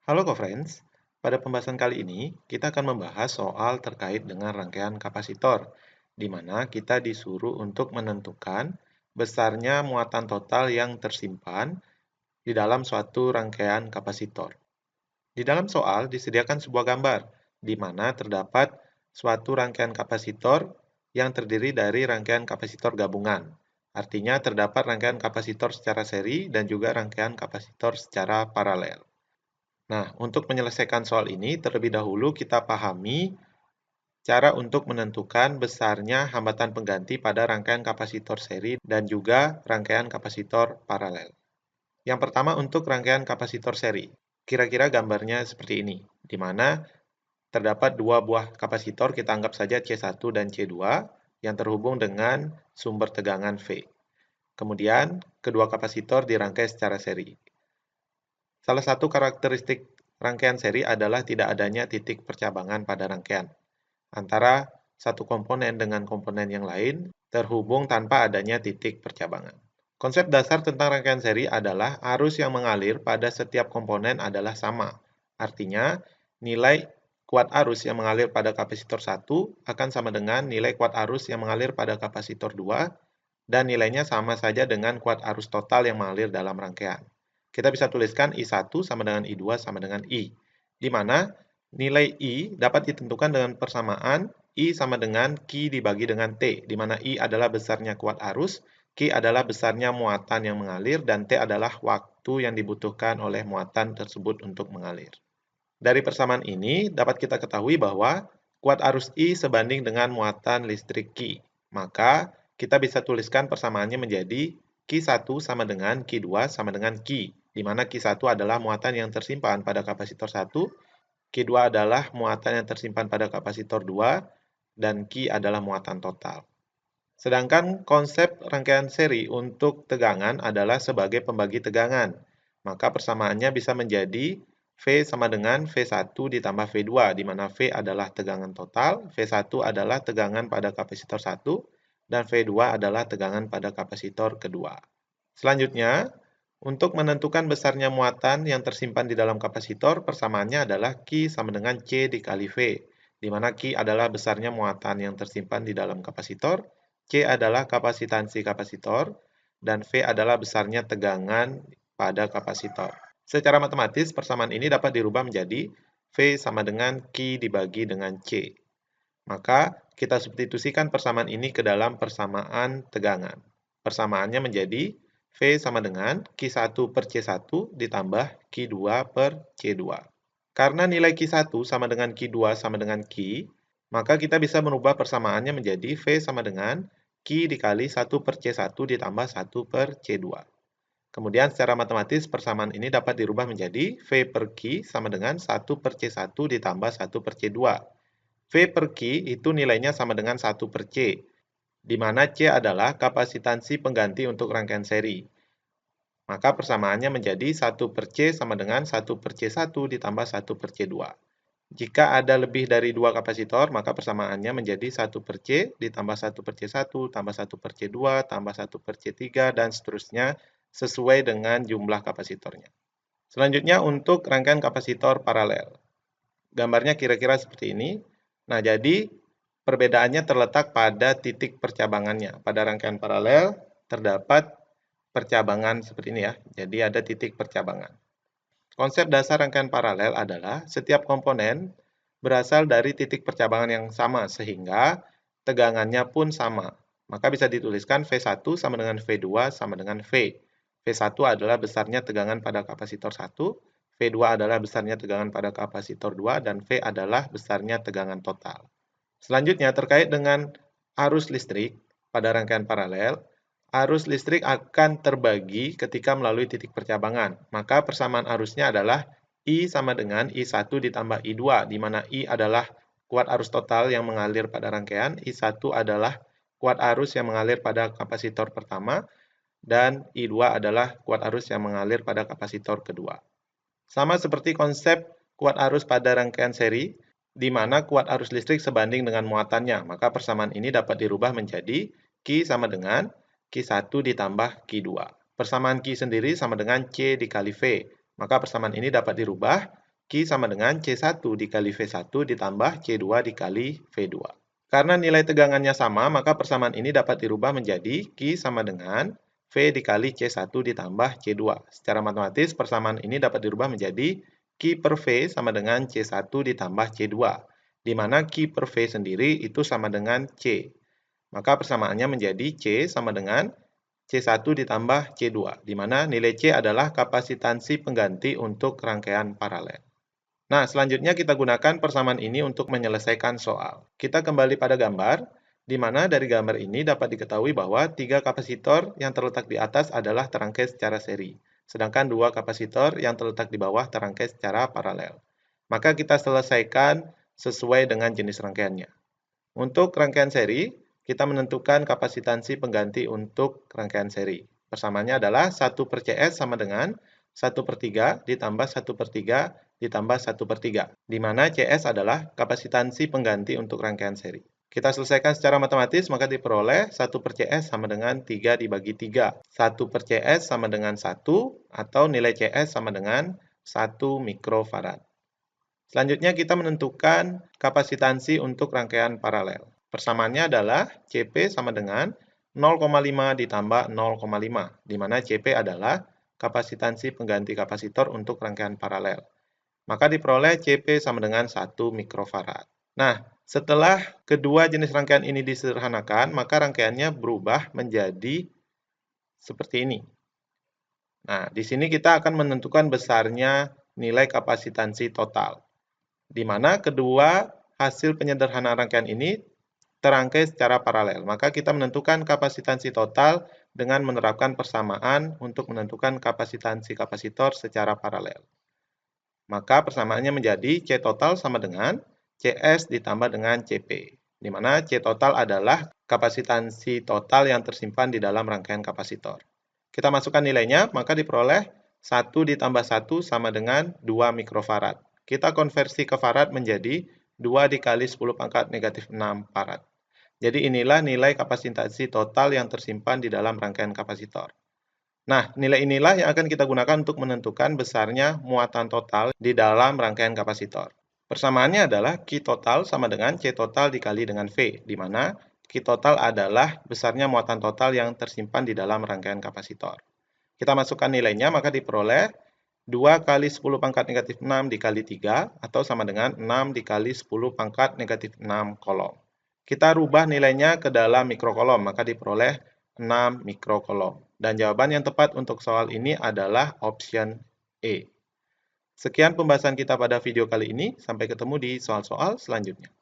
Halo co-friends, pada pembahasan kali ini kita akan membahas soal terkait dengan rangkaian kapasitor, di mana kita disuruh untuk menentukan besarnya muatan total yang tersimpan di dalam suatu rangkaian kapasitor. Di dalam soal disediakan sebuah gambar, di mana terdapat suatu rangkaian kapasitor yang terdiri dari rangkaian kapasitor gabungan. Artinya terdapat rangkaian kapasitor secara seri dan juga rangkaian kapasitor secara paralel. Nah, untuk menyelesaikan soal ini, terlebih dahulu kita pahami cara untuk menentukan besarnya hambatan pengganti pada rangkaian kapasitor seri dan juga rangkaian kapasitor paralel. Yang pertama untuk rangkaian kapasitor seri. Kira-kira gambarnya seperti ini, di mana terdapat dua buah kapasitor, kita anggap saja C1 dan C2, yang terhubung dengan sumber tegangan V. Kemudian, kedua kapasitor dirangkai secara seri. Salah satu karakteristik rangkaian seri adalah tidak adanya titik percabangan pada rangkaian antara satu komponen dengan komponen yang lain terhubung tanpa adanya titik percabangan. Konsep dasar tentang rangkaian seri adalah arus yang mengalir pada setiap komponen adalah sama. Artinya, nilai kuat arus yang mengalir pada kapasitor 1 akan sama dengan nilai kuat arus yang mengalir pada kapasitor 2 dan nilainya sama saja dengan kuat arus total yang mengalir dalam rangkaian. Kita bisa tuliskan I1 sama dengan I2 sama dengan I, di mana nilai I dapat ditentukan dengan persamaan I sama dengan Q dibagi dengan T, di mana I adalah besarnya kuat arus, Q adalah besarnya muatan yang mengalir, dan T adalah waktu yang dibutuhkan oleh muatan tersebut untuk mengalir. Dari persamaan ini dapat kita ketahui bahwa kuat arus I sebanding dengan muatan listrik Q. Maka kita bisa tuliskan persamaannya menjadi Q1 sama dengan Q2 sama dengan Q, di mana Q1 adalah muatan yang tersimpan pada kapasitor 1, Q2 adalah muatan yang tersimpan pada kapasitor 2, dan Q adalah muatan total. Sedangkan konsep rangkaian seri untuk tegangan adalah sebagai pembagi tegangan. Maka persamaannya bisa menjadi V sama dengan V1 ditambah V2, di mana V adalah tegangan total, V1 adalah tegangan pada kapasitor 1, dan V2 adalah tegangan pada kapasitor kedua. Selanjutnya, untuk menentukan besarnya muatan yang tersimpan di dalam kapasitor, persamaannya adalah Q sama dengan C dikali V, di mana Q adalah besarnya muatan yang tersimpan di dalam kapasitor, C adalah kapasitansi kapasitor, dan V adalah besarnya tegangan pada kapasitor. Secara matematis, persamaan ini dapat dirubah menjadi V sama dengan Q dibagi dengan C. Maka, kita substitusikan persamaan ini ke dalam persamaan tegangan. Persamaannya menjadi V sama dengan Q1 per C1 ditambah Q2 per C2. Karena nilai Q1 sama dengan Q2 sama dengan Q, maka kita bisa merubah persamaannya menjadi V sama dengan Q dikali 1 per C1 ditambah 1 per C2. Kemudian secara matematis persamaan ini dapat dirubah menjadi V per Q sama dengan 1 per C1 ditambah 1 per C2. V per Q itu nilainya sama dengan 1 per C, di mana C adalah kapasitansi pengganti untuk rangkaian seri. Maka persamaannya menjadi 1 per C sama dengan 1 per C1 ditambah 1 per C2. Jika ada lebih dari 2 kapasitor, maka persamaannya menjadi 1 per C ditambah 1 per C1 tambah 1 per C2 tambah 1 per C3 dan seterusnya sesuai dengan jumlah kapasitornya. Selanjutnya untuk rangkaian kapasitor paralel. Gambarnya kira-kira seperti ini. Nah, jadi perbedaannya terletak pada titik percabangannya. Pada rangkaian paralel terdapat percabangan seperti ini ya. Jadi ada titik percabangan. Konsep dasar rangkaian paralel adalah setiap komponen berasal dari titik percabangan yang sama sehingga tegangannya pun sama. Maka bisa dituliskan V1 sama dengan V2 sama dengan V. V1 adalah besarnya tegangan pada kapasitor 1, V2 adalah besarnya tegangan pada kapasitor 2, dan V adalah besarnya tegangan total. Selanjutnya terkait dengan arus listrik pada rangkaian paralel, arus listrik akan terbagi ketika melalui titik percabangan. Maka persamaan arusnya adalah I sama dengan I1 ditambah I2, di mana I adalah kuat arus total yang mengalir pada rangkaian, I1 adalah kuat arus yang mengalir pada kapasitor pertama, dan I2 adalah kuat arus yang mengalir pada kapasitor kedua. Sama seperti konsep kuat arus pada rangkaian seri, di mana kuat arus listrik sebanding dengan muatannya. Maka persamaan ini dapat dirubah menjadi Q sama dengan Q1 ditambah Q2. Persamaan Q sendiri sama dengan C dikali V. Maka persamaan ini dapat dirubah Q sama dengan C1 dikali V1 ditambah C2 dikali V2. Karena nilai tegangannya sama, maka persamaan ini dapat dirubah menjadi Q sama dengan V dikali C1 ditambah C2. Secara matematis, persamaan ini dapat dirubah menjadi Q per V sama dengan C1 ditambah C2, di mana Q per V sendiri itu sama dengan C. Maka persamaannya menjadi C sama dengan C1 ditambah C2, di mana nilai C adalah kapasitansi pengganti untuk rangkaian paralel. Nah, selanjutnya kita gunakan persamaan ini untuk menyelesaikan soal. Kita kembali pada gambar, di mana dari gambar ini dapat diketahui bahwa 3 kapasitor yang terletak di atas adalah terangkai secara seri, sedangkan 2 kapasitor yang terletak di bawah terangkai secara paralel. Maka kita selesaikan sesuai dengan jenis rangkaiannya. Untuk rangkaian seri, kita menentukan kapasitansi pengganti untuk rangkaian seri. Persamaannya adalah 1 per CS sama dengan 1 per 3 ditambah 1 per 3 ditambah 1 per 3, di mana CS adalah kapasitansi pengganti untuk rangkaian seri. Kita selesaikan secara matematis, maka diperoleh 1 per CS sama dengan 3 dibagi 3. 1 per CS sama dengan 1, atau nilai CS sama dengan 1 mikrofarad. Selanjutnya kita menentukan kapasitansi untuk rangkaian paralel. Persamaannya adalah CP sama dengan 0,5 ditambah 0,5, di mana CP adalah kapasitansi pengganti kapasitor untuk rangkaian paralel. Maka diperoleh CP sama dengan 1 mikrofarad. Nah, setelah kedua jenis rangkaian ini disederhanakan, maka rangkaiannya berubah menjadi seperti ini. Nah, di sini kita akan menentukan besarnya nilai kapasitansi total, di mana kedua hasil penyederhanaan rangkaian ini terangkai secara paralel. Maka kita menentukan kapasitansi total dengan menerapkan persamaan untuk menentukan kapasitansi kapasitor secara paralel. Maka persamaannya menjadi C total sama dengan CS ditambah dengan CP, di mana C total adalah kapasitansi total yang tersimpan di dalam rangkaian kapasitor. Kita masukkan nilainya, maka diperoleh 1 ditambah 1 sama dengan 2 mikrofarad. Kita konversi ke farad menjadi 2 dikali 10 pangkat negatif 6 farad. Jadi inilah nilai kapasitansi total yang tersimpan di dalam rangkaian kapasitor. Nah, nilai inilah yang akan kita gunakan untuk menentukan besarnya muatan total di dalam rangkaian kapasitor. Persamaannya adalah Q total sama dengan C total dikali dengan V, di mana Q total adalah besarnya muatan total yang tersimpan di dalam rangkaian kapasitor. Kita masukkan nilainya, maka diperoleh 2 kali 10 pangkat negatif 6 dikali 3, atau sama dengan 6 dikali 10 pangkat negatif 6 kolom. Kita rubah nilainya ke dalam mikrokolom, maka diperoleh 6 mikrokolom. Dan jawaban yang tepat untuk soal ini adalah option E. Sekian pembahasan kita pada video kali ini. Sampai ketemu di soal-soal selanjutnya.